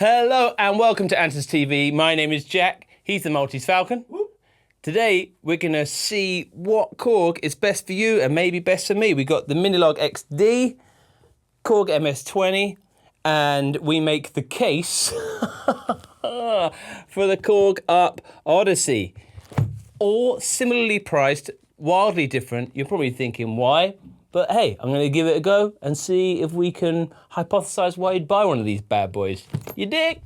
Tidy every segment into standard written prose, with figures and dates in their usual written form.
Hello and welcome to Andertons TV. My name is Jack. He's the Maltese Falcon. Whoop. Today we're going to see what Korg is best for you and maybe best for me. We got the Minilogue XD, Korg MS-20, and we make the case for the Korg ARP Odyssey. All similarly priced, wildly different. You're probably thinking why? But hey, I'm going to give it a go and see if we can hypothesize why you'd buy one of these bad boys. You dig?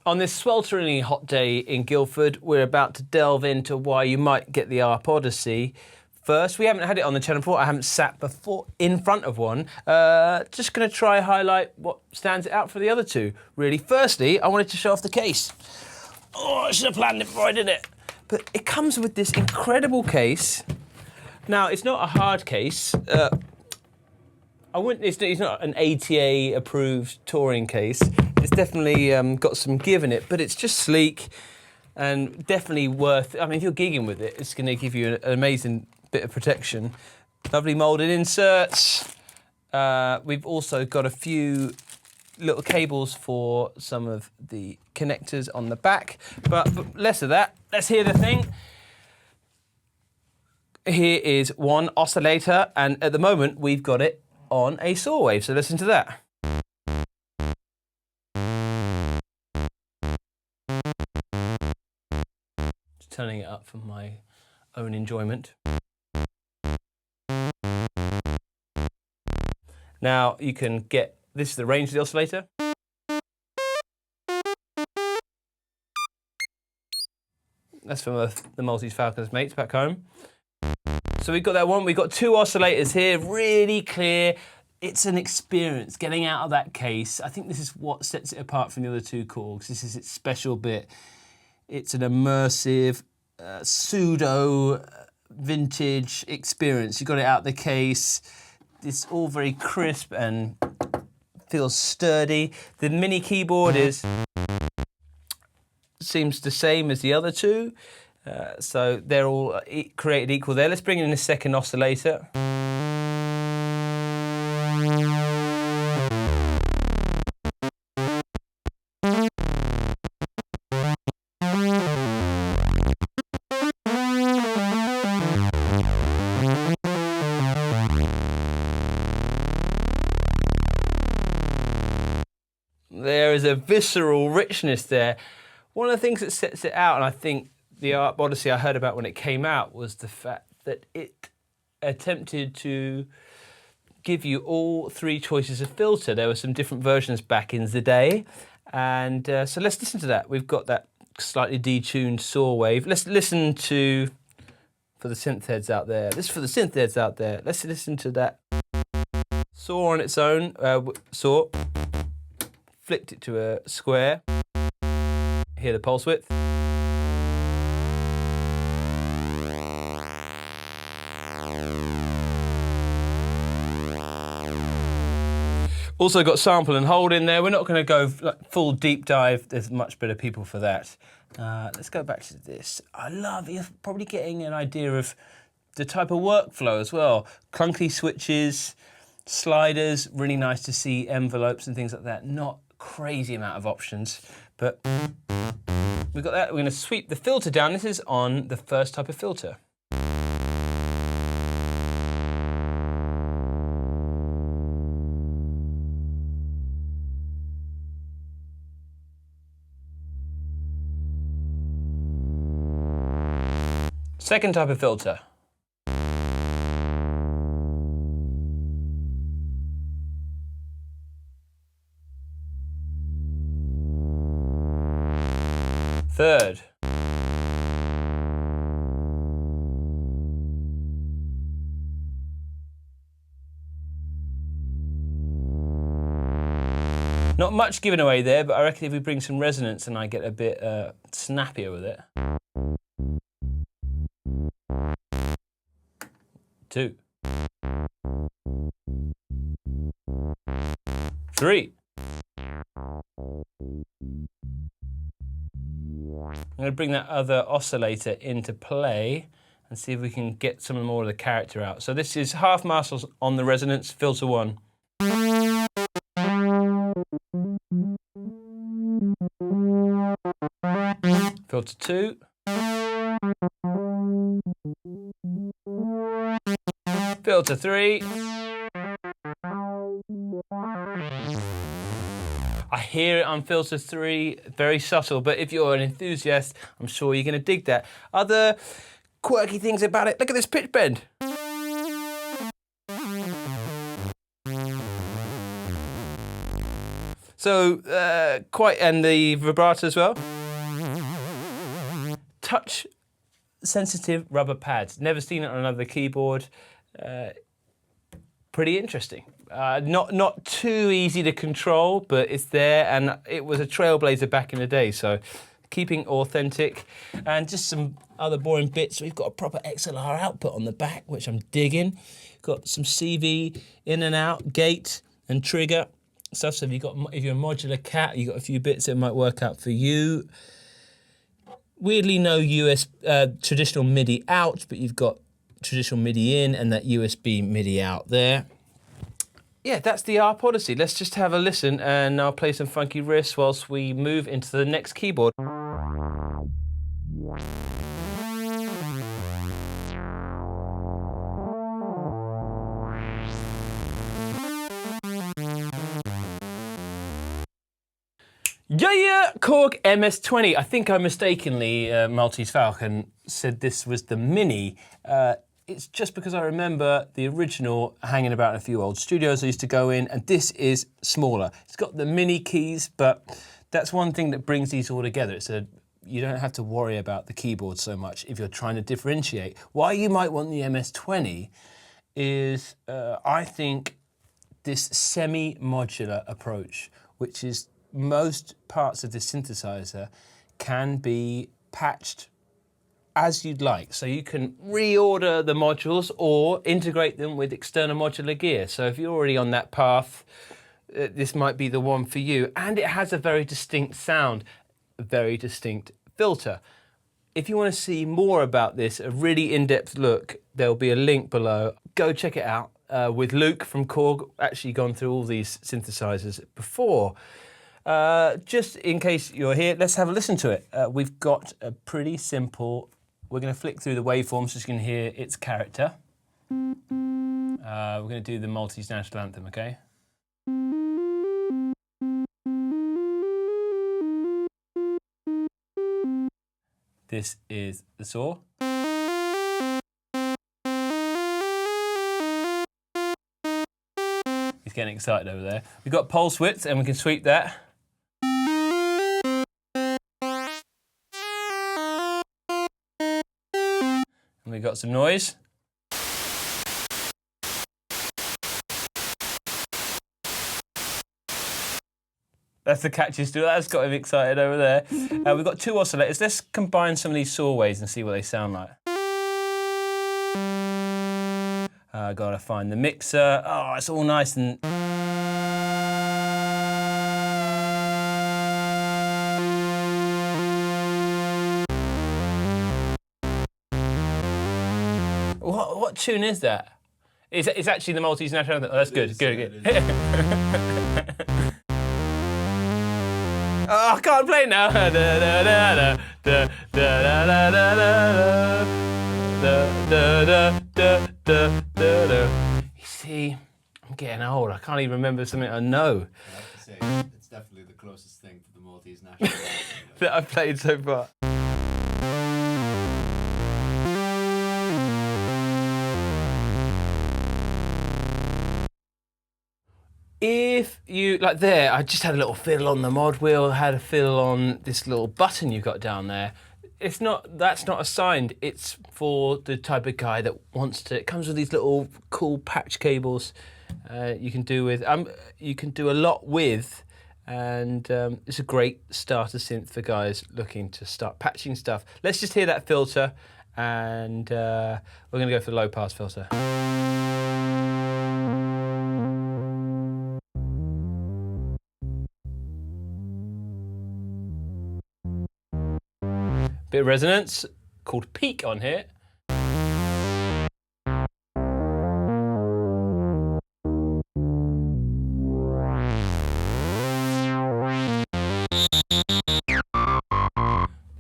On this swelteringly hot day in Guildford, we're about to delve into why you might get the ARP Odyssey. First, we haven't had it on the channel before. I haven't sat before in front of one. Just going to try highlight what stands out for the other two, really. Firstly, I wanted to show off the case. Oh, I should have planned it before I did it. But it comes with this incredible case. Now, it's not a hard case. It's not an ATA-approved touring case. It's definitely got some give in it, but it's just sleek and definitely worth. I mean, if you're gigging with it, it's going to give you an amazing bit of protection. Lovely moulded inserts. We've also got a few little cables for some of the connectors on the back, but less of that. Let's hear the thing. Here is one oscillator, and at the moment we've got it on a saw wave, so listen to that. Just turning it up for my own enjoyment. Now you can get, this is the range of the oscillator. That's from the Maltese Falcon's mates back home. So we've got that one, we've got two oscillators here, really clear. It's an experience getting out of that case. I think this is what sets it apart from the other two Korgs. This is its special bit. It's an immersive, pseudo vintage experience. You got it out of the case. It's all very crisp and feels sturdy. The mini keyboard seems the same as the other two. So they're all created equal there. Let's bring in a second oscillator. There is a visceral richness there. One of the things that sets it out, and I think the ARP Odyssey I heard about when it came out, was the fact that it attempted to give you all three choices of filter. There were some different versions back in the day, and so let's listen to that. We've got that slightly detuned saw wave. Let's listen to, for the synth heads out there, this is for the synth heads out there, let's listen to that saw on its own, saw, flipped it to a square, hear the pulse width. Also got sample and hold in there. We're not going to go full deep dive. There's much better people for that. Let's go back to this. You're probably getting an idea of the type of workflow as well. Clunky switches, sliders, really nice to see envelopes and things like that. Not crazy amount of options, but we've got that. We're going to sweep the filter down. This is on the first type of filter. Second type of filter. Third. Not much given away there, but I reckon if we bring some resonance and I get a bit snappier with it. 2. 3. I'm going to bring that other oscillator into play and see if we can get some more of the character out. So this is half masters on the resonance, filter 1. filter 2. Filter 3. I hear it on filter 3, very subtle, but if you're an enthusiast, I'm sure you're going to dig that. Other quirky things about it, look at this pitch bend. So, and the vibrato as well. Touch sensitive rubber pads. Never seen it on another keyboard. Pretty interesting. Not too easy to control, but it's there, and it was a trailblazer back in the day, so keeping authentic. And just some other boring bits. We've got a proper XLR output on the back, which I'm digging. Got some CV in and out, gate and trigger stuff. So if you're a modular cat, you've got a few bits that might work out for you. Weirdly, no traditional MIDI out, but you've got traditional MIDI in and that USB MIDI out there. Yeah, that's the ARP Odyssey. Let's just have a listen and I'll play some funky riffs whilst we move into the next keyboard. Yeah, Korg MS-20. I think I mistakenly, Maltese Falcon, said this was the Mini. It's just because I remember the original hanging about in a few old studios I used to go in, and this is smaller. It's got the Mini keys, but that's one thing that brings these all together. You don't have to worry about the keyboard so much if you're trying to differentiate. Why you might want the MS-20 is, I think, this semi-modular approach, which is most parts of the synthesizer can be patched as you'd like. So you can reorder the modules or integrate them with external modular gear. So if you're already on that path, this might be the one for you. And it has a very distinct sound, a very distinct filter. If you want to see more about this, a really in-depth look, there'll be a link below. Go check it out with Luke from Korg, actually gone through all these synthesizers before. Just in case you're here, let's have a listen to it. We've got a pretty simple, we're going to flick through the waveforms so you can hear its character. We're going to do the Maltese national anthem, okay? This is the saw. He's getting excited over there. We've got pulse width and we can sweep that. And we've got some noise. That's the catchiest tool. That's got him excited over there. We've got two oscillators. Let's combine some of these saw waves and see what they sound like. Gotta find the mixer. Oh, it's all nice and... What tune is that? It's actually the Maltese national anthem. Oh, that's good, good. Oh, I can't play it now. You see, I'm getting old. I can't even remember something I know. I have to say, it's definitely the closest thing to the Maltese national anthem that I've played so far. If you, like there, I just had a little fiddle on the mod wheel, had a fiddle on this little button you got down there. That's not assigned, it's for the type of guy that wants to, it comes with these little cool patch cables you can do a lot with, and it's a great starter synth for guys looking to start patching stuff. Let's just hear that filter, and we're gonna go for the low pass filter. Bit of resonance, called peak on here.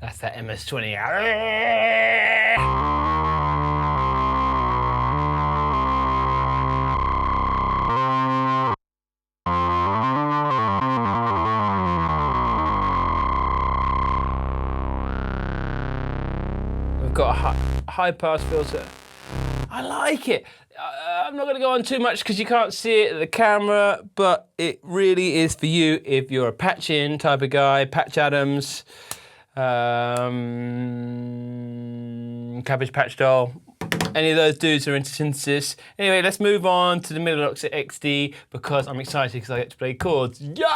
That's that MS-20. We've got a high pass filter. I like it. I'm not going to go on too much because you can't see it at the camera, but it really is for you if you're a patch-in type of guy, Patch Adams, Cabbage Patch Doll. Any of those dudes are into synthesis. Anyway, let's move on to the Minilogue XD because I'm excited because I get to play chords. Yeah!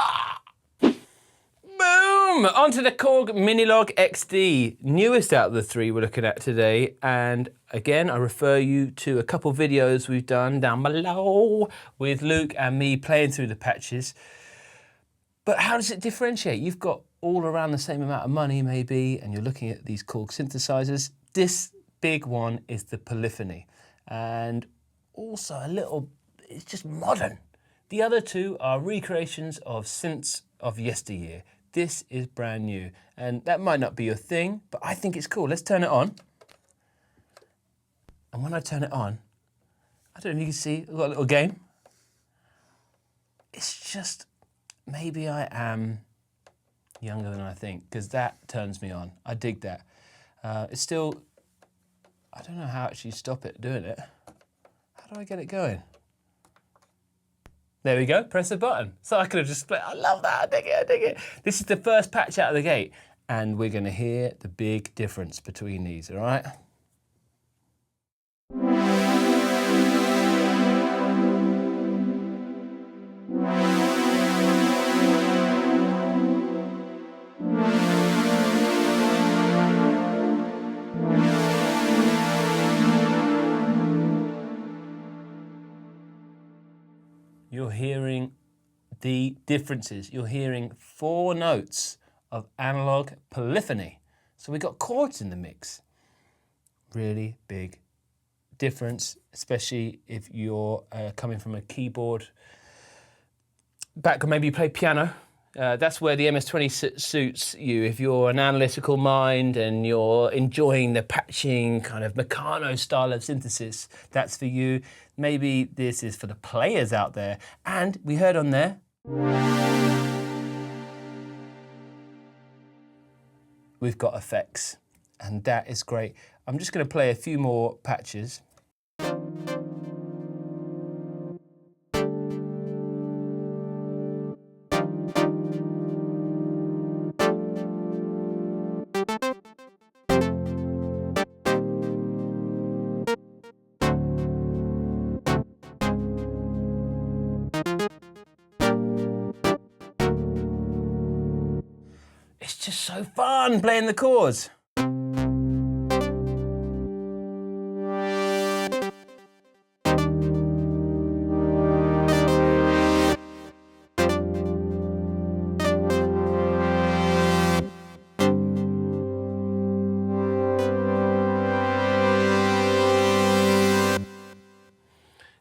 Boom! Onto the Korg Minilogue XD, newest out of the three we're looking at today. And again, I refer you to a couple videos we've done down below with Luke and me playing through the patches. But how does it differentiate? You've got all around the same amount of money maybe, and you're looking at these Korg synthesizers. This big one is the polyphony. And also a little, it's just modern. The other two are recreations of synths of yesteryear. This is brand new, and that might not be your thing, but I think it's cool. Let's turn it on. And when I turn it on, I don't know if you can see, I've got a little game. It's just, maybe I am younger than I think, because that turns me on. I dig that. It's still, I don't know how to actually stop it doing it. How do I get it going? There we go, press the button. So I could have just split. I love that, I dig it, I dig it. This is the first patch out of the gate, and we're gonna hear the big difference between these, all right? You're hearing the differences. You're hearing 4 notes of analog polyphony. So we got chords in the mix. Really big difference, especially if you're coming from a keyboard background. Maybe you play piano. That's where the MS-20 suits you. If you're an analytical mind and you're enjoying the patching kind of Meccano style of synthesis, that's for you. Maybe this is for the players out there. And we heard on there, we've got effects, and that is great. I'm just going to play a few more patches. It's just so fun playing the chords.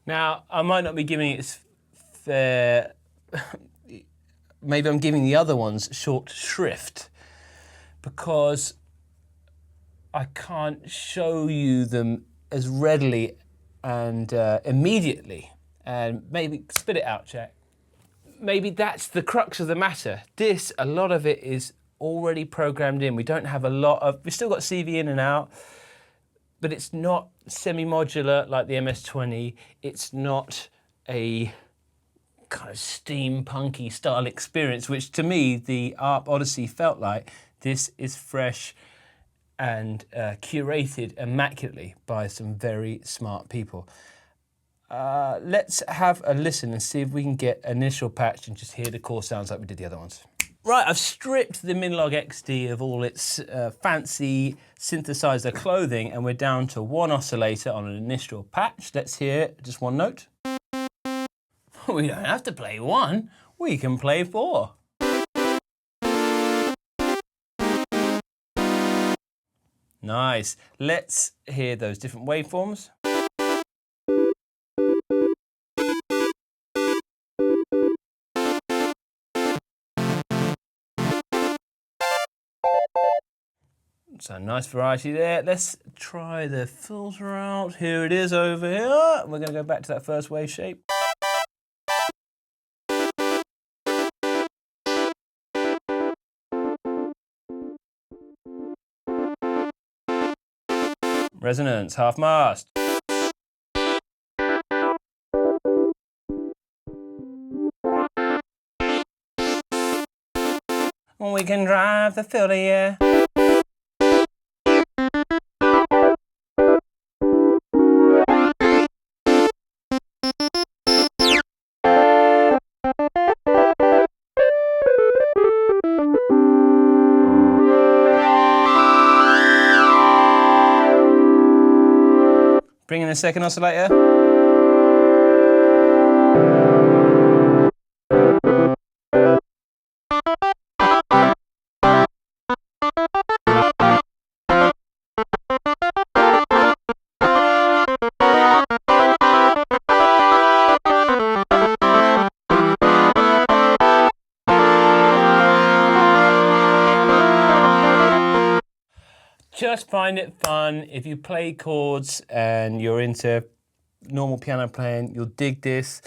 Now, I might not be giving it fair. Maybe I'm giving the other ones short shrift because I can't show you them as readily and immediately. And maybe spit it out, Jack. Maybe that's the crux of the matter. This, a lot of it is already programmed in. We don't have a lot of, we've still got CV in and out, but it's not semi-modular like the MS-20. It's not a kind of steampunky style experience, which to me, the ARP Odyssey felt like. This is fresh and curated immaculately by some very smart people. Let's have a listen and see if we can get an initial patch and just hear the core sounds like we did the other ones. Right, I've stripped the Minilogue XD of all its fancy synthesizer clothing, and we're down to 1 oscillator on an initial patch. Let's hear just 1 note. We don't have to play 1, we can play 4. Nice. Let's hear those different waveforms. So nice variety there. Let's try the filter out. Here it is over here. We're going to go back to that first wave shape. Resonance, half mast. We can drive the filter, yeah. Bring in the second oscillator. Just find it fun. If you play chords and you're into normal piano playing, you'll dig this.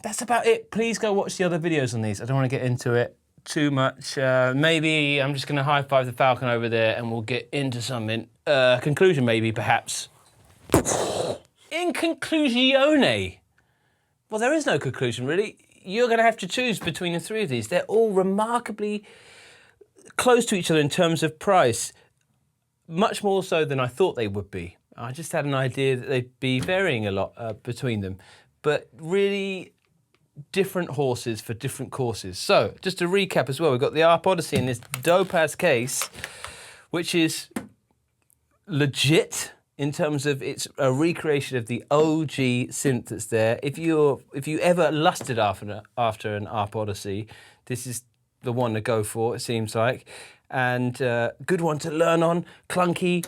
That's about it. Please go watch the other videos on these. I don't want to get into it too much. Maybe I'm just going to high-five the Falcon over there and we'll get into something. Conclusion maybe, perhaps. In conclusione. Well, there is no conclusion, really. You're going to have to choose between the three of these. They're all remarkably close to each other in terms of price, much more so than I thought they would be. I just had an idea that they'd be varying a lot between them, but really different horses for different courses. So, just to recap as well, we've got the ARP Odyssey in this dope-ass case, which is legit in terms of it's a recreation of the OG synth that's there. If you ever lusted after an ARP Odyssey, this is the one to go for, it seems like. And good one to learn on, clunky,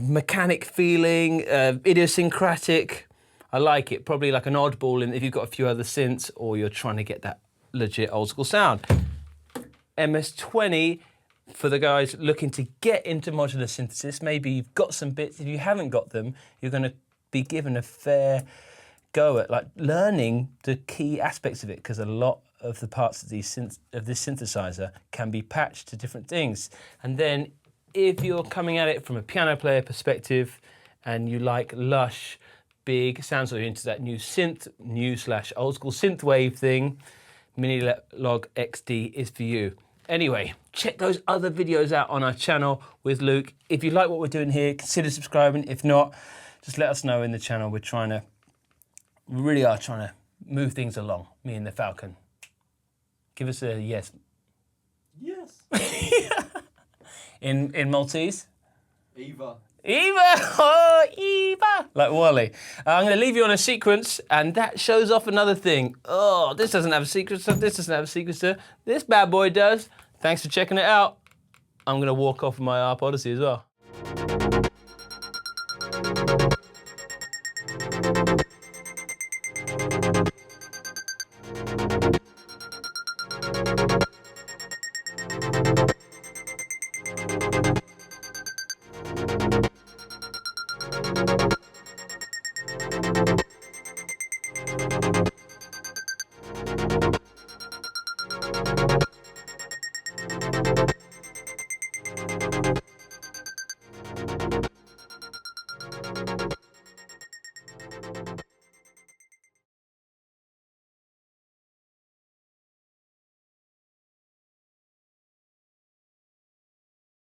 mechanic feeling, idiosyncratic. I like it, probably like an oddball if you've got a few other synths or you're trying to get that legit old school sound. MS-20, for the guys looking to get into modular synthesis, maybe you've got some bits, if you haven't got them, you're gonna be given a fair go at like learning the key aspects of it, because a lot of the parts of this synthesizer can be patched to different things. And then if you're coming at it from a piano player perspective and you like lush, big sounds, or you're into that new synth, new/old school synth wave thing, Minilogue XD is for you. Anyway, check those other videos out on our channel with Luke. If you like what we're doing here, consider subscribing. If not, just let us know in the channel. We really are trying to move things along, me and the Falcon. Give us a yes. Yes. In Maltese? Eva. Eva! Oh, Eva! Like Wally. I'm going to leave you on a sequence, and that shows off another thing. Oh, this doesn't have a sequencer, this doesn't have a sequencer. This bad boy does. Thanks for checking it out. I'm going to walk off with my ARP Odyssey as well.